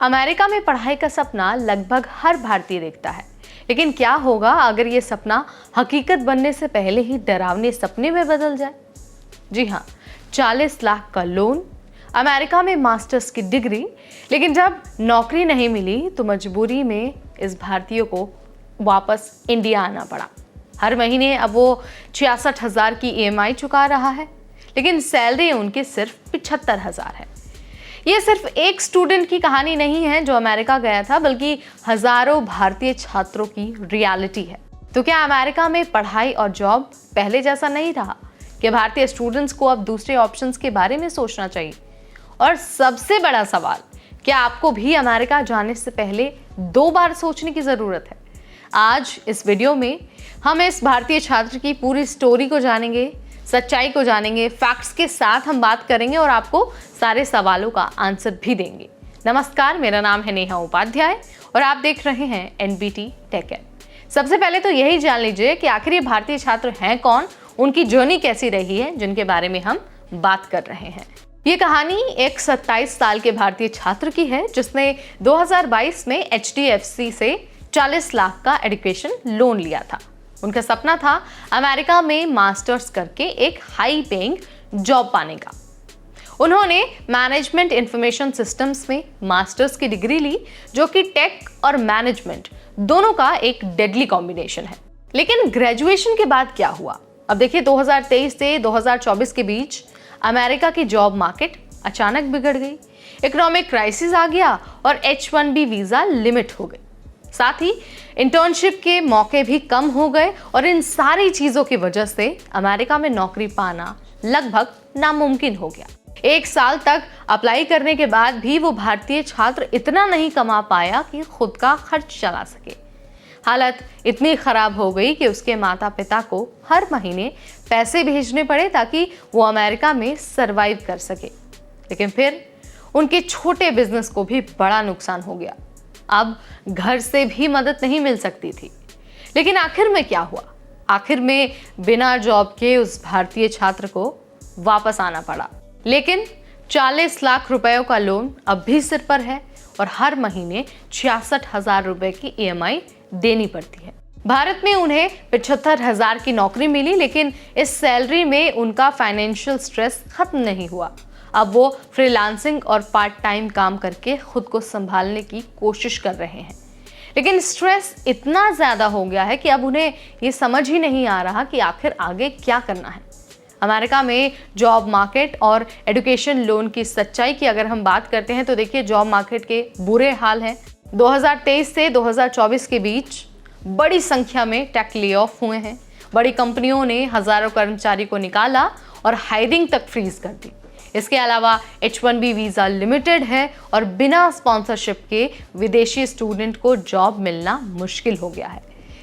America में पढ़ाई का सपना लगभग हर भारतीय देखता है, लेकिन क्या होगा अगर ये सपना हकीकत बनने से पहले ही डरावने सपने में बदल जाए? जी हाँ, 40 लाख का लोन, अमेरिका में मास्टर्स की डिग्री, लेकिन जब नौकरी नहीं मिली तो मजबूरी में इस भारतीय को वापस इंडिया आना पड़ा। हर महीने अब वो 66,000 की EMI चुका रहा है, लेकिन सैलरी उनकी सिर्फ 75,000 है। ये सिर्फ एक स्टूडेंट की कहानी नहीं है जो अमेरिका गया था, बल्कि हजारों भारतीय छात्रों की रियलिटी है। तो क्या अमेरिका में पढ़ाई और जॉब पहले जैसा नहीं रहा? क्या भारतीय स्टूडेंट्स को अब दूसरे ऑप्शंस के बारे में सोचना चाहिए? और सबसे बड़ा सवाल, क्या आपको भी अमेरिका जाने से पहले 2 बार सोचने की जरूरत है? आज इस वीडियो में हम इस भारतीय छात्र की पूरी स्टोरी को जानेंगे, सच्चाई को जानेंगे, फैक्ट्स के साथ हम बात करेंगे और आपको सारे सवालों का आंसर भी देंगे। नमस्कार, मेरा नाम है नेहा उपाध्याय और आप देख रहे हैं NBT टेक एड। सबसे पहले तो यही जान लीजिए कि आखिर ये भारतीय छात्र हैं कौन, उनकी जर्नी कैसी रही है, जिनके बारे में हम बात कर रहे हैं। ये कहानी एक 27 साल के भारतीय छात्र की है जिसने 2022 में HDFC से 40 लाख का एजुकेशन लोन लिया था। उनका सपना था अमेरिका में मास्टर्स करके एक हाई पेइंग जॉब पाने का। उन्होंने मैनेजमेंट इंफॉर्मेशन सिस्टम्स में मास्टर्स की डिग्री ली, जो कि टेक और मैनेजमेंट दोनों का एक डेडली कॉम्बिनेशन है। लेकिन ग्रेजुएशन के बाद क्या हुआ? अब देखिए, 2023 से 2024 के बीच अमेरिका की जॉब मार्केट अचानक बिगड़ गई, इकोनॉमिक क्राइसिस आ गया और H1B वीजा लिमिट हो गई। साथ ही इंटर्नशिप के मौके भी कम हो गए और इन सारी चीजों की वजह से अमेरिका में नौकरी पाना लगभग नामुमकिन हो गया। 1 साल तक अप्लाई करने के बाद भी वो भारतीय छात्र इतना नहीं कमा पाया कि खुद का खर्च चला सके। हालत इतनी खराब हो गई कि उसके माता पिता को हर महीने पैसे भेजने पड़े ताकि वो अमेरिका में सरवाइव कर सके। लेकिन फिर उनके छोटे बिजनेस को भी बड़ा नुकसान हो गया। अब घर से भी मदद नहीं मिल सकती थी। लेकिन आखिर में क्या हुआ? आखिर में बिना जॉब के उस भारतीय छात्र को वापस आना पड़ा। लेकिन 40 लाख रुपयों का लोन अब भी सिर पर है और हर महीने 66,000 रुपए की EMI देनी पड़ती है। भारत में उन्हें 75,000 की नौकरी मिली, लेकिन इस सैलरी में उनका फाइनेंशियल स्ट्रेस खत्म नहीं हुआ। अब वो फ्रीलांसिंग और पार्ट टाइम काम करके खुद को संभालने की कोशिश कर रहे हैं। लेकिन स्ट्रेस इतना ज़्यादा हो गया है कि अब उन्हें ये समझ ही नहीं आ रहा कि आखिर आगे क्या करना है। अमेरिका में जॉब मार्केट और एजुकेशन लोन की सच्चाई की अगर हम बात करते हैं तो देखिए, जॉब मार्केट के बुरे हाल हैं। 2023 से 2024 के बीच बड़ी संख्या में टेक ले ऑफ हुए हैं। बड़ी कंपनियों ने हजारों कर्मचारी को निकाला और हायरिंग तक फ्रीज कर दी। इसके अलावा H1B वीजा लिमिटेड है और बिना स्पॉन्सरशिप के विदेशी स्टूडेंट को जॉब मिलना मुश्किल हो गया है।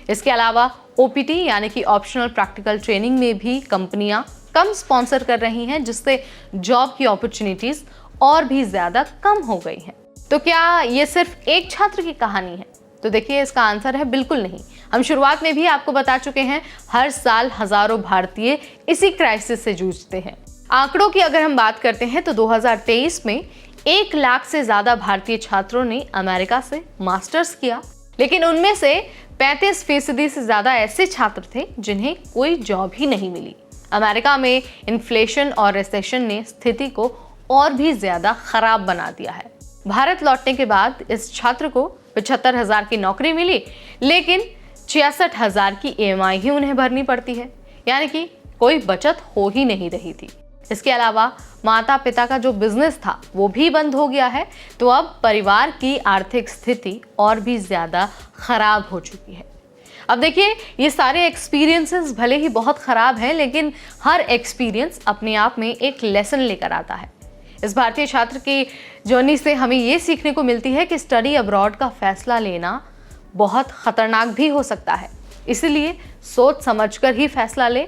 इसके अलावा OPT यानी कि ऑप्शनल प्रैक्टिकल ट्रेनिंग में भी कंपनियां कम स्पॉन्सर कर रही हैं, जिससे जॉब की अपॉर्चुनिटीज और भी ज्यादा कम हो गई हैं। तो क्या ये सिर्फ एक छात्र की कहानी है? तो देखिए, इसका आंसर है बिल्कुल नहीं। हम शुरुआत में भी आपको बता चुके हैं, हर साल हजारों भारतीय इसी क्राइसिस से जूझते हैं। आंकड़ों की अगर हम बात करते हैं तो 2023 में 1 लाख से ज्यादा भारतीय छात्रों ने अमेरिका से मास्टर्स किया, लेकिन उनमें से 35% से ज्यादा ऐसे छात्र थे जिन्हें कोई जॉब ही नहीं मिली। अमेरिका में इन्फ्लेशन और रिसेशन ने स्थिति को और भी ज्यादा खराब बना दिया है। भारत लौटने के बाद इस छात्र को 75,000 की नौकरी मिली, लेकिन 66,000 की EMI ही उन्हें भरनी पड़ती है, यानी कि कोई बचत हो ही नहीं रही थी। इसके अलावा माता पिता का जो बिजनेस था वो भी बंद हो गया है, तो अब परिवार की आर्थिक स्थिति और भी ज्यादा खराब हो चुकी है। अब देखिए, ये सारे एक्सपीरियंसेस भले ही बहुत खराब हैं, लेकिन हर एक्सपीरियंस अपने आप में एक लेसन लेकर आता है। इस भारतीय छात्र की जर्नी से हमें ये सीखने को मिलती है कि स्टडी अब्रॉड का फैसला लेना बहुत खतरनाक भी हो सकता है। इसलिए सोच समझकर ही फैसला लें।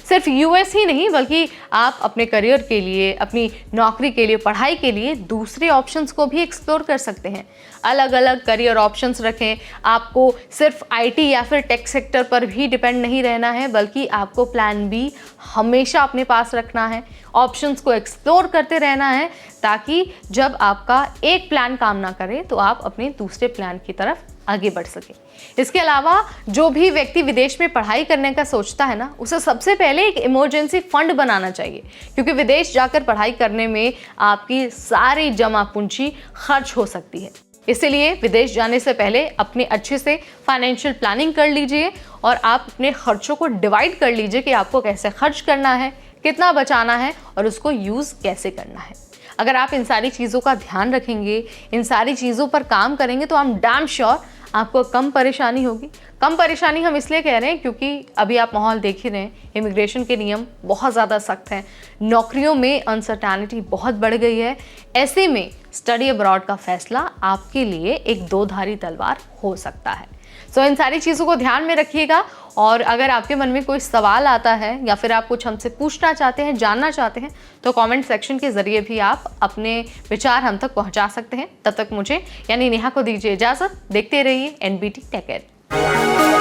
सिर्फ यूएस ही नहीं बल्कि आप अपने करियर के लिए, अपनी नौकरी के लिए, पढ़ाई के लिए दूसरे ऑप्शंस को भी एक्सप्लोर कर सकते हैं। अलग अलग करियर ऑप्शंस रखें। आपको सिर्फ आईटी या फिर टेक सेक्टर पर भी डिपेंड नहीं रहना है, बल्कि आपको प्लान बी हमेशा अपने पास रखना है। ऑप्शंस को एक्सप्लोर करते रहना है ताकि जब आपका एक प्लान काम ना करे तो आप अपने दूसरे प्लान की तरफ आगे बढ़ सके। इसके अलावा जो भी व्यक्ति विदेश में पढ़ाई करने का सोचता है ना, उसे सबसे पहले एक इमरजेंसी फंड बनाना चाहिए, क्योंकि विदेश जाकर पढ़ाई करने में आपकी सारी जमा पूंजी खर्च हो सकती है। इसीलिए विदेश जाने से पहले अपने अच्छे से फाइनेंशियल प्लानिंग कर लीजिए और आप अपने खर्चों को डिवाइड कर लीजिए कि आपको कैसे खर्च करना है, कितना बचाना है और उसको यूज़ कैसे करना है। अगर आप इन सारी चीज़ों का ध्यान रखेंगे, इन सारी चीज़ों पर काम करेंगे तो आई एम डैम श्योर आपको कम परेशानी होगी। कम परेशानी हम इसलिए कह रहे हैं क्योंकि अभी आप माहौल देख ही रहे हैं, इमिग्रेशन के नियम बहुत ज़्यादा सख्त हैं, नौकरियों में अनसर्टेनिटी बहुत बढ़ गई है। ऐसे में स्टडी अब्रॉड का फैसला आपके लिए एक दो धारी तलवार हो सकता है। सो इन सारी चीज़ों को ध्यान में रखिएगा और अगर आपके मन में कोई सवाल आता है या फिर आप कुछ हमसे पूछना चाहते हैं, जानना चाहते हैं, तो कमेंट सेक्शन के ज़रिए भी आप अपने विचार हम तक पहुंचा सकते हैं। तब तक मुझे यानी नेहा को दीजिए इजाज़त। देखते रहिए NBT टेक एड।